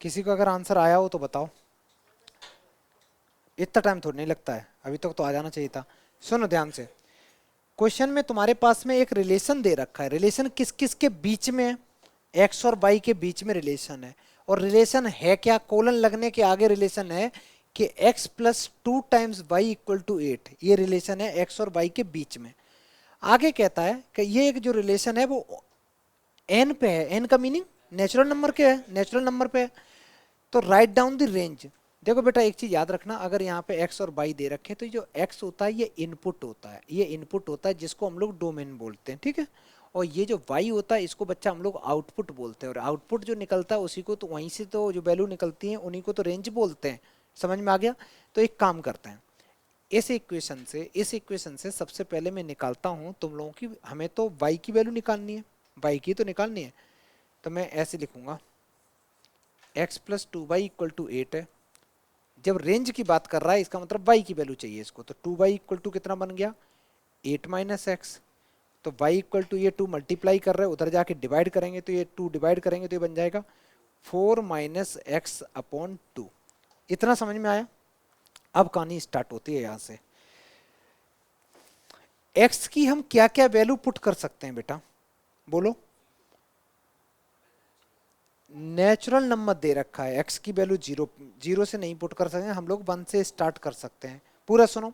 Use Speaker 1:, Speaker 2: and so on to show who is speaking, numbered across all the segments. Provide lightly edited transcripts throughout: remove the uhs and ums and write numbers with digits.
Speaker 1: किसी को अगर आंसर आया हो तो बताओ, इतना टाइम थोड़ा नहीं लगता है, अभी तक तो आ जाना चाहिए था। सुनो ध्यान से, क्वेश्चन में तुम्हारे पास में एक रिलेशन दे रखा है, रिलेशन किस किस के बीच में है, एक्स और वाई के बीच में रिलेशन है। और रिलेशन है क्या, कोलन लगने के आगे रिलेशन है कि x plus 2 times Y equal to 8, ये रिलेशन है एक्स और वाई के बीच में। आगे कहता है कि ये एक जो रिलेशन है वो एन पे है, एन का मीनिंग नेचुरल नंबर के है, नेचुरल नंबर पे है। तो राइट डाउन द रेंज। देखो बेटा एक चीज याद रखना, अगर यहाँ पे एक्स और वाई दे रखे तो जो एक्स होता है ये इनपुट होता है, ये इनपुट होता है जिसको हम लोग डोमेन बोलते हैं, ठीक है। और ये जो वाई होता है इसको बच्चा हम लोग आउटपुट बोलते हैं, और आउटपुट जो निकलता है उसी को तो वहीं से तो जो वैल्यू निकलती है उन्हीं को तो रेंज बोलते हैं। समझ में आ गया। तो एक काम करते हैं, इस इक्वेशन से सबसे पहले मैं निकालता हूँ तुम लोगों की, हमें तो वाई की वैल्यू निकालनी है, वाई की तो निकालनी है। तो मैं ऐसे लिखूंगा x plus 2y equal to 8 है। जब रेंज की बात कर रहा है इसका मतलब y की वैल्यू चाहिए इसको, तो 2y इक्वल टू कितना बन गया 8 माइनस एक्स। तो y इक्वल टू ये 2 मल्टीप्लाई कर रहे हैं, उधर जाके डिवाइड करेंगे तो ये 2 डिवाइड करेंगे तो ये बन जाएगा 4 माइनस एक्स अपॉन 2। इतना समझ में आया। अब कहानी स्टार्ट होती है यहाँ से। x की हम क्या क्या वैल्यू पुट कर सकते हैं बेटा, बोलो। नेचुरल नंबर दे रखा है, x की वैल्यू जीरो, जीरो से नहीं पुट कर सकते हम लोग, 1 से स्टार्ट कर सकते हैं। पूरा सुनो,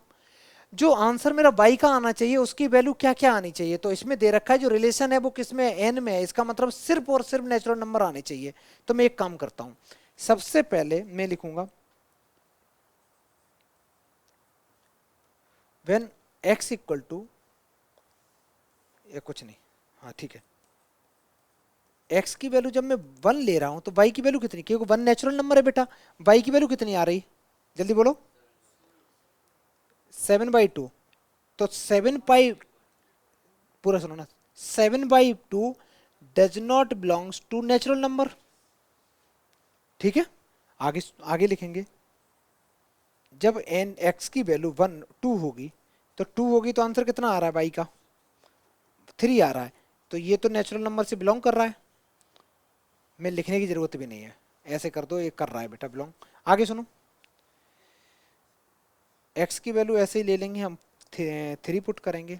Speaker 1: जो आंसर मेरा y का आना चाहिए उसकी वैल्यू क्या क्या आनी चाहिए, तो इसमें दे रखा है जो रिलेशन है वो किसमें है, n में है, इसका मतलब सिर्फ और सिर्फ नेचुरल नंबर आने चाहिए। तो मैं एक काम करता हूं, सबसे पहले मैं लिखूंगा व्हेन x इक्वल टू, या कुछ नहीं, हाँ ठीक है, x की वैल्यू जब मैं 1 ले रहा हूं तो y की वैल्यू कितनी, क्योंकि 1 नेचुरल नंबर है बेटा, y की वैल्यू कितनी आ रही, जल्दी बोलो, 7/2। तो 7 पाई, पूरा सुनो ना, 7/2 does not belongs to natural number, ठीक है। आगे आगे लिखेंगे, जब एन एक्स की वैल्यू 2 होगी, तो 2 होगी तो आंसर कितना आ रहा है बाई का, 3 आ रहा है। तो ये तो नेचुरल नंबर से बिलोंग कर रहा है, मैं लिखने की जरूरत भी नहीं है, ऐसे कर दो, ये कर रहा है बेटा बिलोंग। आगे सुनो, एक्स की वैल्यू ऐसे ही ले लेंगे हम, 3 पुट करेंगे,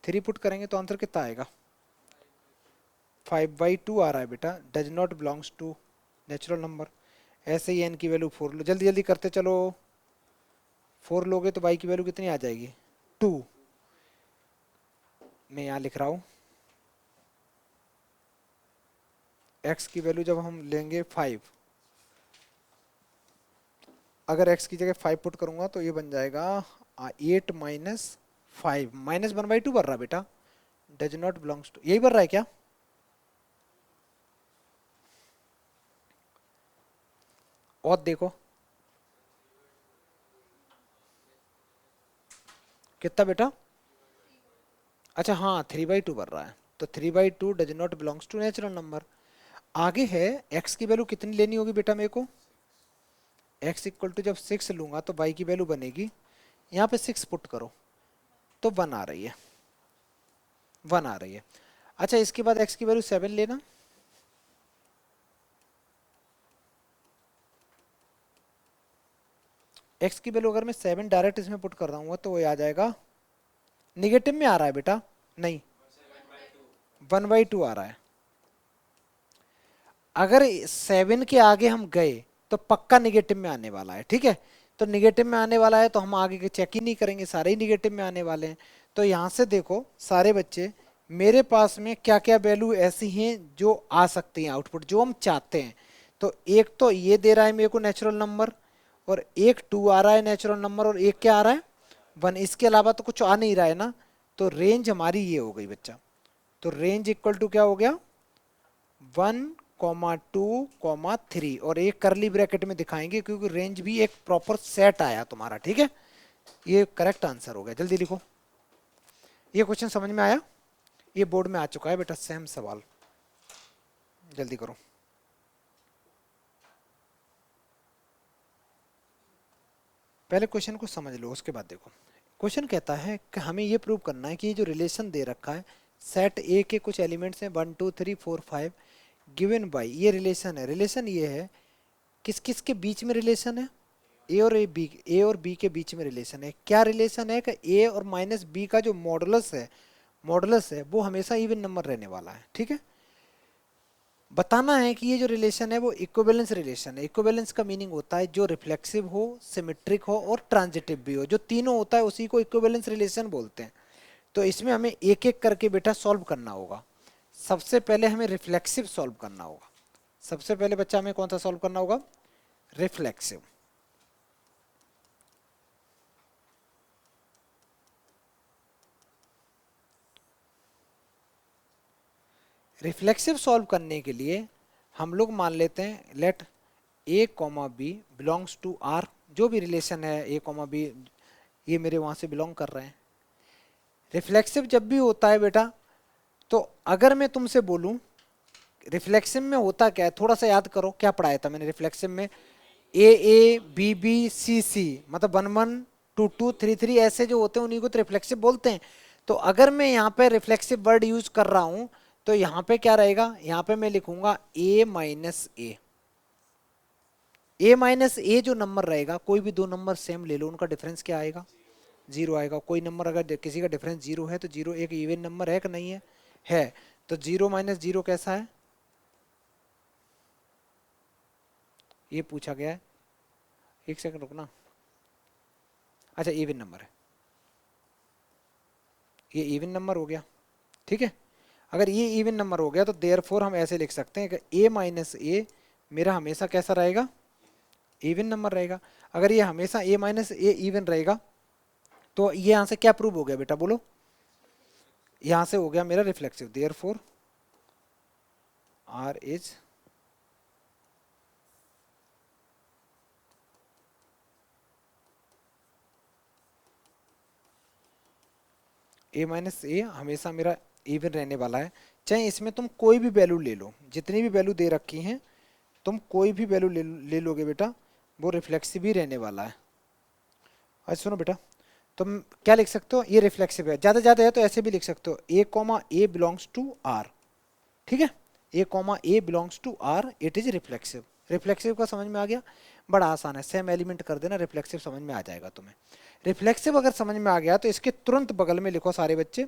Speaker 1: 3 पुट करेंगे तो आंसर कितना आएगा 5/2 आ रहा है बेटा, does not belongs to natural number. ऐसे ही एन की वैल्यू 4 लो, जल्दी जल्दी करते चलो, 4 लोगे तो वाई की वैल्यू कितनी आ जाएगी 2। मैं यहाँ लिख रहा हूँ x की वैल्यू जब हम लेंगे 5, अगर x की जगह 5 पुट करूंगा तो ये बन जाएगा 8 माइनस 5, -1/2 बन रहा बेटा, डज नॉट बिलोंग्स टू, यही बन रहा है क्या, और देखो कितना बेटा, अच्छा हाँ 3/2 बन रहा है, तो 3/2 does not belongs to natural number. आगे है x की वैल्यू कितनी लेनी होगी बेटा मेरे को, x इक्वल टू जब 6 लूंगा तो y की वैल्यू बनेगी, यहाँ पे 6 पुट करो तो 1 आ रही है, 1 आ रही है। अच्छा इसके बाद x की वैल्यू 7 लेना, x की वैल्यू अगर मैं 7 डायरेक्ट इसमें पुट कर दूंगा तो वो आ जाएगा, निगेटिव में आ रहा है बेटा, नहीं 1/2 आ रहा है। अगर 7 के आगे हम गए तो पक्का निगेटिव में आने वाला है, ठीक है। तो निगेटिव में आने वाला है तो हम आगे के चेक ही नहीं करेंगे, सारे ही निगेटिव में आने वाले हैं। तो यहाँ से देखो सारे बच्चे, मेरे पास में क्या क्या वैल्यू ऐसी हैं जो आ सकती हैं आउटपुट, जो हम चाहते हैं। तो एक तो ये दे रहा है मेरे को नेचुरल नंबर, और एक 2 आ रहा है नेचुरल नंबर, और एक क्या आ रहा है 1, इसके अलावा तो कुछ आ नहीं रहा है ना। तो रेंज हमारी ये हो गई बच्चा, तो रेंज इक्वल टू क्या हो गया 1,2,3, और एक करली ब्रैकेट में दिखाएंगे क्योंकि रेंज भी एक प्रॉपर सेट आया तुम्हारा, ठीक है। ये करेक्ट आंसर हो गया, जल्दी लिखो। ये क्वेश्चन समझ में आया, ये बोर्ड में आ चुका है बेटा, सेम सवाल, जल्दी करो। पहले क्वेश्चन को समझ लो उसके बाद देखो। क्वेश्चन कहता है कि हमें ये प्रूव करना है कि ये जो रिलेशन दे रखा है, सेट ए के कुछ एलिमेंट्स हैं 1 2 3 4 5 गिवन बाई, ये रिलेशन है, रिलेशन ये है किस किस के बीच में रिलेशन है? ए और ए और बी के बीच में रिलेशन है। क्या रिलेशन है कि ए और माइनस बी का जो मॉडुलस है वो हमेशा इवन नंबर रहने वाला है। ठीक है, बताना है कि ये जो रिलेशन है वो इक्विवेलेंस रिलेशन है। इक्विवेलेंस का मीनिंग होता है जो रिफ्लेक्सिव हो, सिमेट्रिक हो और ट्रांजिटिव भी हो, जो तीनों होता है उसी को इक्विवेलेंस रिलेशन बोलते हैं। तो इसमें हमें एक एक करके बेटा सॉल्व करना होगा। सबसे पहले हमें रिफ्लेक्सिव सॉल्व करना होगा। सबसे पहले बच्चा हमें कौन सा सॉल्व करना होगा? रिफ्लेक्सिव। रिफ्लेक्सिव सॉल्व करने के लिए हम लोग मान लेते हैं let A comma B belongs to R. जो भी रिलेशन है ए कॉमा बी, ये मेरे वहां से बिलोंग कर रहे हैं। रिफ्लेक्सिव जब भी होता है बेटा, तो अगर मैं तुमसे बोलूं रिफ्लेक्सिव में होता क्या है, थोड़ा सा याद करो क्या पढ़ाया था मैंने रिफ्लेक्सिव में। ए बी बी सी सी, मतलब 1 1 2 2 3 3 ऐसे जो होते हैं उन्हीं को तो रिफ्लेक्सिव बोलते हैं। तो अगर मैं यहाँ पे रिफ्लेक्सिव वर्ड यूज कर रहा हूं तो यहाँ पे क्या रहेगा? यहाँ पे मैं लिखूंगा ए माइनस ए। ए माइनस ए जो नंबर रहेगा, कोई भी दो नंबर सेम ले लो, उनका डिफरेंस क्या आएगा? जीरो आएगा। कोई नंबर अगर किसी का डिफरेंस जीरो है तो जीरो एक इवन नंबर है कि नहीं है? है। तो जीरो माइनस जीरो कैसा है? ये पूछा गया है। एक सेकंड रुकना। अच्छा, इवन नंबर है, ये इवन नंबर हो गया। ठीक है, अगर ये इवन नंबर हो गया तो देयरफॉर हम ऐसे लिख सकते हैं कि ए माइनस ए मेरा हमेशा कैसा रहेगा? इवन नंबर रहेगा। अगर ये हमेशा ए माइनस ए इवन रहेगा तो ये यहां से क्या प्रूव हो गया बेटा, बोलो? यहां से हो गया मेरा reflexive. Therefore R is A minus A हमेशा मेरा इवन रहने वाला है। चाहे इसमें तुम कोई भी वैल्यू ले लो, जितनी भी वैल्यू दे रखी हैं तुम कोई भी वैल्यू ले लोगे बेटा, वो रिफ्लेक्सिव ही रहने वाला है। अच्छा सुनो बेटा, तुम क्या लिख सकते हो? ये रिफ्लेक्सिव है, ज़्यादा ज़्यादा है तो ऐसे भी लिख सकते हो A comma A belongs to R. ठीक है, A comma A belongs to R, it is reflexive. Reflexive का समझ में आ गया? बड़ा आसान है, सेम एलिमेंट कर देना, रिफ्लेक्सिव समझ में आ जाएगा तुम्हें। रिफ्लेक्सिव अगर समझ में आ गया तो इसके तुरंत बगल में लिखो सारे बच्चे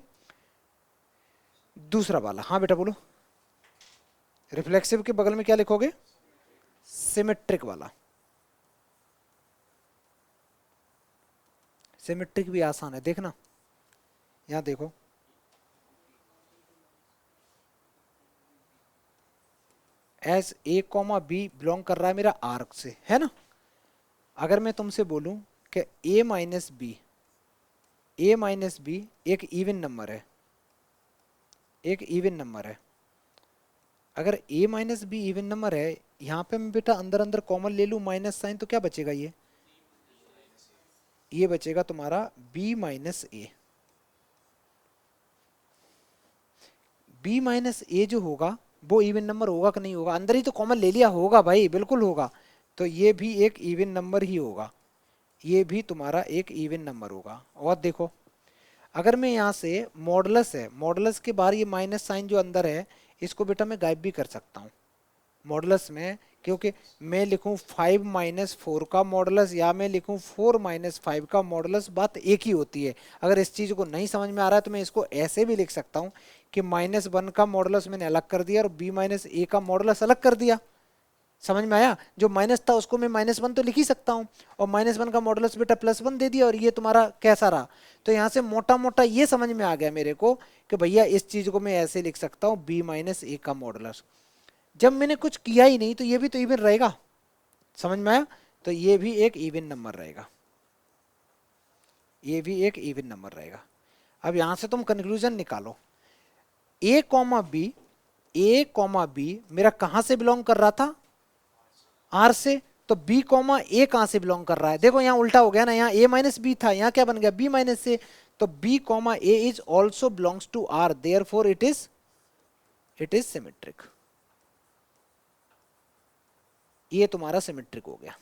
Speaker 1: दूसरा वाला। हाँ बेटा बोलो, रिफ्लेक्सिव के बगल में क्या लिखोगे? सिमेट्रिक वाला। सिमेट्रिक भी आसान है, देखना यहां देखो। As A comma B belong कर रहा है मेरा आर्क से, है ना? अगर मैं तुमसे बोलूं कि ए माइनस बी एक इवन नंबर है, एक इवन नंबर है। अगर ए माइनस बी इवन नंबर है, यहाँ पे मैं बेटा अंदर अंदर कॉमन ले लूँ माइनस साइन, तो क्या बचेगा? ये बचेगा तुम्हारा बी माइनस ए। बी माइनस ए जो होगा वो इवन नंबर होगा कि नहीं होगा? अंदर ही तो कॉमन ले लिया, होगा भाई, बिल्कुल होगा। तो ये भी एक इवन नंबर ही होगा, ये भी तुम्हारा एक इवन नंबर होगा। और देखो, अगर मैं यहाँ से मॉडुलस है, मॉडुलस के बाहर ये माइनस साइन जो अंदर है, इसको बेटा मैं गायब भी कर सकता हूँ मॉडुलस में। क्योंकि मैं लिखूँ 5 माइनस 4 का मॉडुलस या मैं लिखूँ 4 माइनस 5 का मॉडुलस, बात एक ही होती है। अगर इस चीज़ को नहीं समझ में आ रहा है तो मैं इसको ऐसे भी लिख सकता हूँ कि -1 का मॉडुलस मैंने अलग कर दिया और b माइनस ए का मॉडुलस अलग कर दिया। समझ में आया? जो माइनस था उसको मैं -1 तो लिख ही सकता हूँ, और -1 का मॉडुलस बेटा +1 दे दिया, और ये तुम्हारा कैसा रहा? तो यहाँ से मोटा मोटा ये समझ में आ गया मेरे को कि भैया इस चीज़ को मैं ऐसे लिख सकता हूँ b माइनस ए का मॉडुलस। जब मैंने कुछ किया ही नहीं तो ये भी तो इवन रहेगा। समझ में आया? तो ये भी एक इवन नंबर रहेगा, ये भी एक इवन नंबर रहेगा। अब यहां से तुम कंक्लूजन निकालो। ए कॉमा बी मेरा कहां से बिलोंग कर रहा था? आर से। तो बी कॉमा ए कहां से बिलोंग कर रहा है? देखो यहाँ उल्टा हो गया ना, यहाँ ए माइनस बी था, यहाँ क्या बन गया? B minus A. तो B comma A is also belongs to R, therefore it is symmetric. ये तुम्हारा सिमेट्रिक हो गया।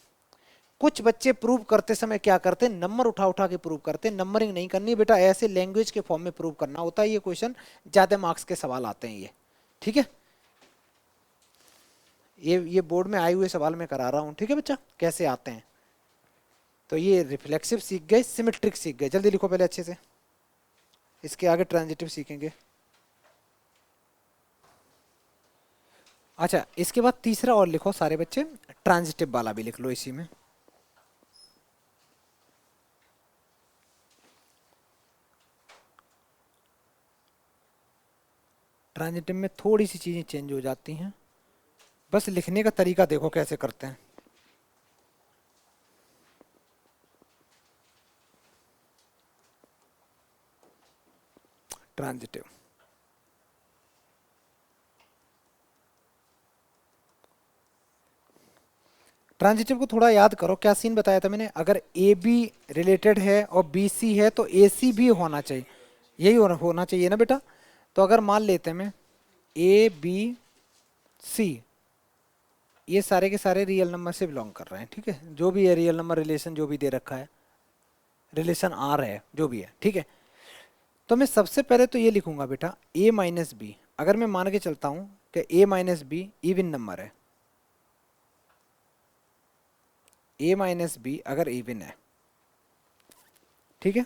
Speaker 1: कुछ बच्चे प्रूव करते समय क्या करते हैं? नंबर उठा उठा के प्रूव करते हैं। नंबरिंग नहीं करनी बेटा, ऐसे लैंग्वेज के फॉर्म में प्रूव करना होता है। ये क्वेश्चन ज्यादा मार्क्स के सवाल आते हैं ये, ठीक है? ये बोर्ड में आए हुए सवाल मैं करा रहा हूँ, ठीक है बच्चा, कैसे आते हैं। तो ये रिफ्लेक्सिव सीख गए, सिमेट्रिक सीख गए, जल्दी लिखो पहले अच्छे से, इसके आगे ट्रांजिटिव सीखेंगे। अच्छा, इसके बाद तीसरा और लिखो सारे बच्चे, ट्रांजिटिव वाला भी लिख लो इसी में। ट्रांजिटिव में थोड़ी सी चीजें चेंज हो जाती हैं, बस लिखने का तरीका देखो कैसे करते हैं। ट्रांजिटिव, ट्रांजिटिव को थोड़ा याद करो, क्या सीन बताया था मैंने, अगर ए बी रिलेटेड है और बी सी है तो ए सी भी होना चाहिए, यही होना चाहिए ना बेटा। तो अगर मान लेते हैं मैं ए बी सी, ये सारे के सारे रियल नंबर से बिलोंग कर रहे हैं, ठीक है, जो भी है रियल नंबर रिलेशन जो भी दे रखा है, रिलेशन आर है जो भी है, ठीक है। तो मैं सबसे पहले तो ये लिखूंगा बेटा ए माइनस बी, अगर मैं मान के चलता हूं कि ए माइनस बी इवन नंबर है, ए माइनस बी अगर इवन है, ठीक है,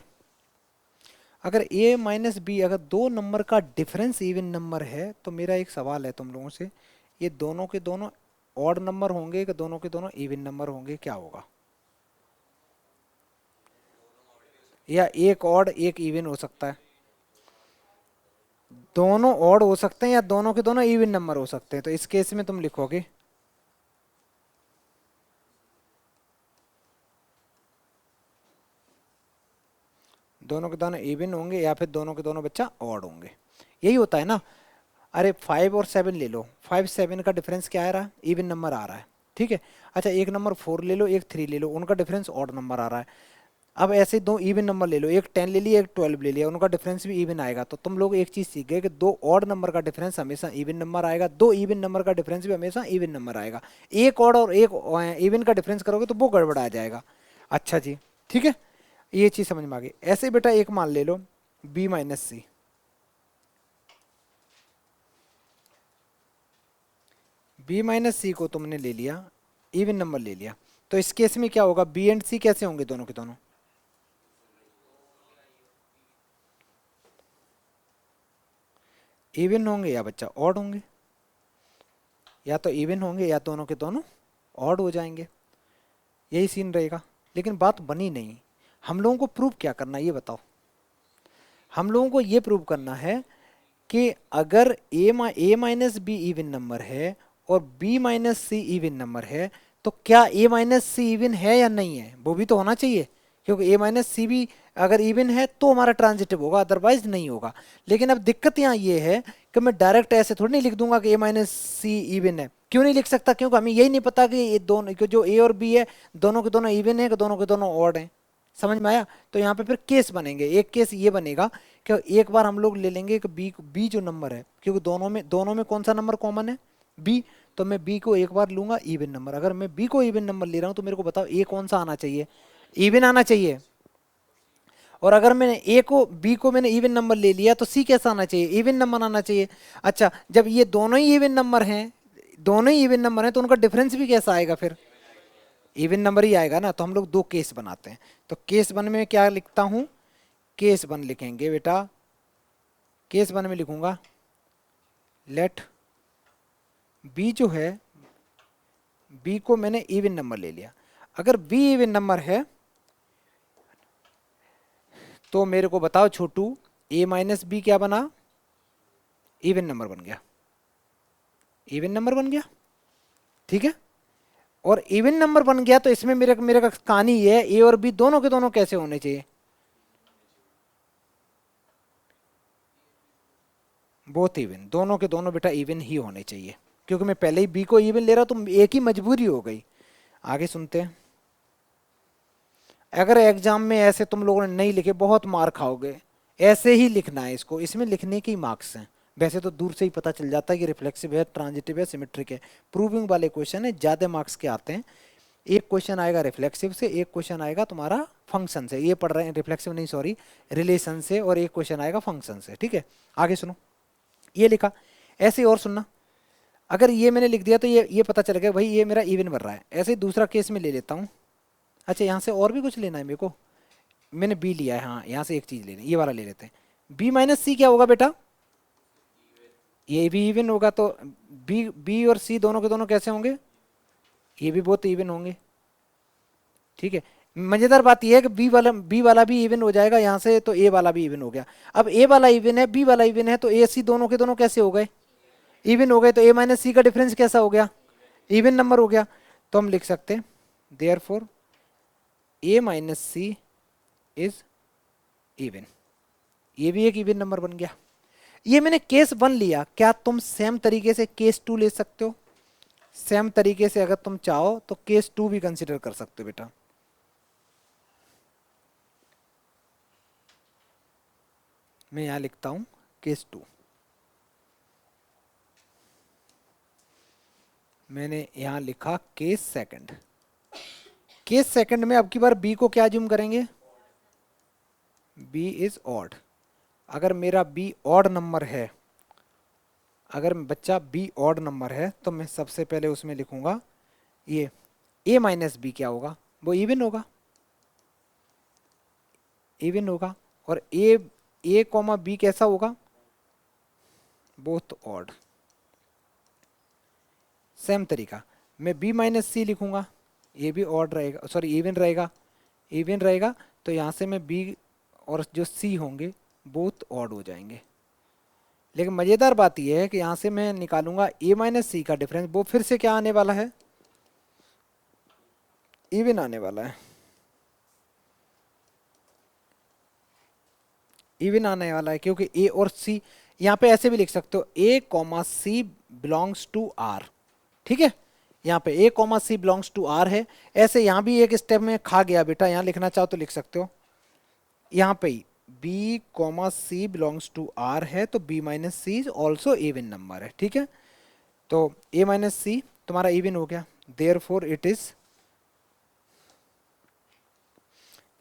Speaker 1: अगर ए माइनस बी अगर दो नंबर का डिफरेंस इवन नंबर है, तो मेरा एक सवाल है तुम लोगों से, ये दोनों के दोनों ऑड नंबर होंगे कि दोनों के दोनों इवन नंबर होंगे, क्या होगा, या एक ऑड एक इवन हो सकता है, दोनों ऑड हो सकते हैं या दोनों के दोनों इवन नंबर हो सकते हैं। तो इस केस में तुम लिखोगे दोनों के दोनों इवन होंगे या फिर दोनों के दोनों बच्चा ऑड होंगे, यही होता है ना। अरे 5 और 7 ले लो, 5 7 का डिफरेंस क्या आ रहा है, इवन नंबर आ रहा है, ठीक है। अच्छा एक नंबर 4 ले लो, एक 3 ले लो, उनका डिफरेंस ऑड नंबर आ रहा है। अब ऐसे दो इवन नंबर ले लो, एक 10 ले लिया एक 12 ले लिया, उनका डिफरेंस भी इवन आएगा। तो तुम लोग एक चीज सीख गए कि दो ऑड नंबर का डिफरेंस हमेशा इवन नंबर आएगा, दो इवन नंबर का डिफरेंस भी हमेशा इवन नंबर आएगा। एक ऑड और एक इवन का डिफरेंस करोगे तो वो गड़बड़ आ जाएगा। अच्छा जी, ठीक है, ये चीज समझ में आ गई। ऐसे बेटा एक मान ले लो बी माइनस सी, बी माइनस सी को तुमने ले लिया, इवन नंबर ले लिया, तो इस केस में क्या होगा, बी एंड सी कैसे होंगे दोनों के दोनों, इवन होंगे या बच्चा ऑड होंगे, या तो इवन होंगे या दोनों के दोनों ऑड हो जाएंगे, यही सीन रहेगा। लेकिन बात बनी नहीं, हम लोगों को प्रूव क्या करना है ये बताओ। हम लोगों को ये प्रूव करना है कि अगर ए माइनस बी इवन नंबर है और B minus see even number है, तो क्या ए माइनस सी इवन है या नहीं है, वो भी तो होना चाहिए, क्योंकि ए माइनस सी भी अगर इवन है तो हमारा ट्रांजिटिव होगा, अदरवाइज नहीं होगा। लेकिन अब दिक्कत यहाँ ये है कि मैं डायरेक्ट ऐसे थोड़ी नहीं लिख दूंगा कि ए माइनस सी इवन है, क्यों नहीं लिख सकता, क्योंकि हमें यही नहीं पता कि ये दोनों जो ए और बी है दोनों के दोनों इवन है कि दोनों के दोनों ऑड हैं। समझ में आया। तो यहाँ पे फिर केस बनेंगे, एक केस ये बनेगा कि एक बार हम लोग ले लेंगे कि बी जो नंबर है, क्योंकि दोनों में कौन सा नंबर कॉमन है, बी, तो मैं बी को एक बार लूंगा इवन नंबर। अगर मैं बी को इवन नंबर ले रहा हूँ तो मेरे को बताओ ए कौन सा आना चाहिए, इवन आना चाहिए। और अगर मैंने ए को बी को मैंने इवन नंबर ले लिया तो सी कैसा आना चाहिए, इवन नंबर आना चाहिए। अच्छा जब ये दोनों ही इवन नंबर हैं, दोनों ही इवन नंबर हैं, तो उनका डिफरेंस भी कैसा आएगा, फिर इवन नंबर ही आएगा ना। तो हम लोग दो केस बनाते हैं। तो केस वन में क्या लिखता हूं, केस वन लिखेंगे बेटा, केस वन में लिखूंगा लेट बी जो है, बी को मैंने इवन नंबर ले लिया। अगर बी इवन नंबर है तो मेरे को बताओ छोटू, ए माइनस बी क्या बना, इवन नंबर बन गया, इवन नंबर बन गया, ठीक है। और इवन नंबर बन गया तो इसमें मेरे मेरे का कहानी ये है, ए और बी दोनों के दोनों कैसे होने चाहिए, बोथ इवन, दोनों के दोनों बेटा इवन ही होने चाहिए, क्योंकि मैं पहले ही बी को इवन ले रहा हूं तो एक ही मजबूरी हो गई। आगे सुनते हैं। अगर एग्जाम में ऐसे तुम लोगों ने नहीं लिखे बहुत मार खाओगे, ऐसे ही लिखना है इसको, इसमें लिखने के ही मार्क्स हैं। वैसे तो दूर से ही पता चल जाता है कि रिफ्लेक्सिव है, ट्रांजिटिव है, सिमेट्रिक है। प्रूविंग वाले क्वेश्चन है, ज्यादा मार्क्स के आते हैं। एक क्वेश्चन आएगा रिफ्लेक्सिव से, एक क्वेश्चन आएगा तुम्हारा फंक्शन से, ये पढ़ रहे हैं रिफ्लेक्सिव नहीं सॉरी रिलेशन से, और एक क्वेश्चन आएगा फंक्शन से, ठीक है। आगे सुनो, ये लिखा ऐसे और सुनना। अगर ये मैंने लिख दिया तो ये पता चल गया भाई ये मेरा इवन बन रहा है। ऐसे ही दूसरा केस में ले लेता हूँ। अच्छा यहाँ से और भी कुछ लेना है मेरे को, मैंने बी लिया है, हाँ यहाँ से एक चीज़ लेनी, ये वाला ले लेते हैं। बी माइनस सी क्या होगा बेटा, ये भी इवन होगा, तो बी बी और सी दोनों के दोनों कैसे होंगे, ये भी बहुत इवन होंगे। ठीक है, मजेदार बात यह है कि बी वाला भी इवन हो जाएगा यहाँ से, तो ए वाला भी इवन हो गया। अब ए वाला इवन है, बी वाला इवन है, तो ए सी दोनों के दोनों कैसे हो गए, इवन हो गए। तो ए माइनस सी का डिफरेंस कैसा हो गया, इवन नंबर हो गया। तो हम लिख सकते हैं therefore A minus C is even, ये भी एक इवन नंबर बन गया। ये मैंने केस 1 लिया, क्या तुम सेम तरीके से केस 2 ले सकते हो, सेम तरीके से अगर तुम चाहो तो केस 2 भी कंसीडर कर सकते हो बेटा। मैं यहां लिखता हूं केस 2, मैंने यहां लिखा केस सेकंड। केस सेकंड में अब की बार बी को क्या ज्यूम करेंगे, बी इज ऑड। अगर मेरा बी ऑड नंबर है, अगर बच्चा बी ऑड नंबर है, तो मैं सबसे पहले उसमें लिखूंगा ये ए माइनस बी क्या होगा, वो इवन होगा, इवन होगा। और ए कॉमा बी कैसा होगा, बोथ ऑड। सेम तरीका मैं बी माइनस सी लिखूंगा, ये भी ऑड रहेगा, सॉरी इवन रहेगा, इवन रहेगा। तो यहाँ से मैं बी और जो सी होंगे बोथ ऑड हो जाएंगे। लेकिन मज़ेदार बात यह है कि यहाँ से मैं निकालूंगा ए माइनस सी का डिफरेंस, वो फिर से क्या आने वाला है, इवन आने वाला है, इवन आने वाला है। क्योंकि ए और सी, यहाँ पे ऐसे भी लिख सकते हो A comma C belongs to R. ठीक है, यहाँ पे A comma C belongs to R है। ऐसे यहाँ भी एक स्टेप में खा गया बेटा, यहाँ लिखना चाहो तो लिख सकते हो, यहाँ पे B comma C belongs to R है, तो B minus C is also even number है। ठीक है, तो ए माइनस सी तुम्हारा इवन हो गया, देयरफॉर इट इज,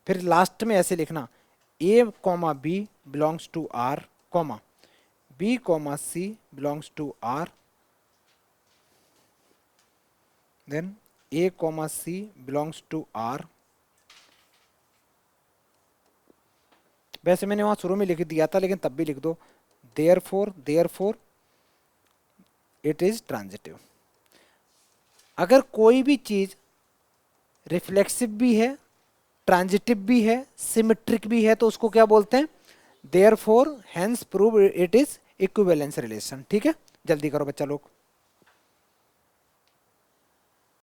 Speaker 1: फिर लास्ट में ऐसे लिखना A comma B belongs to R comma B comma C belongs to R, then A comma C belongs to R. वैसे मैंने वहां शुरू में लिख दिया था, लेकिन तब भी लिख दो देयरफॉर इट इज ट्रांजिटिव। अगर कोई भी चीज रिफ्लेक्सिव भी है, ट्रांजिटिव भी है, सिमेट्रिक भी है, तो उसको क्या बोलते हैं, therefore hence prove it is equivalence relation. ठीक है, जल्दी करो बच्चा लोग।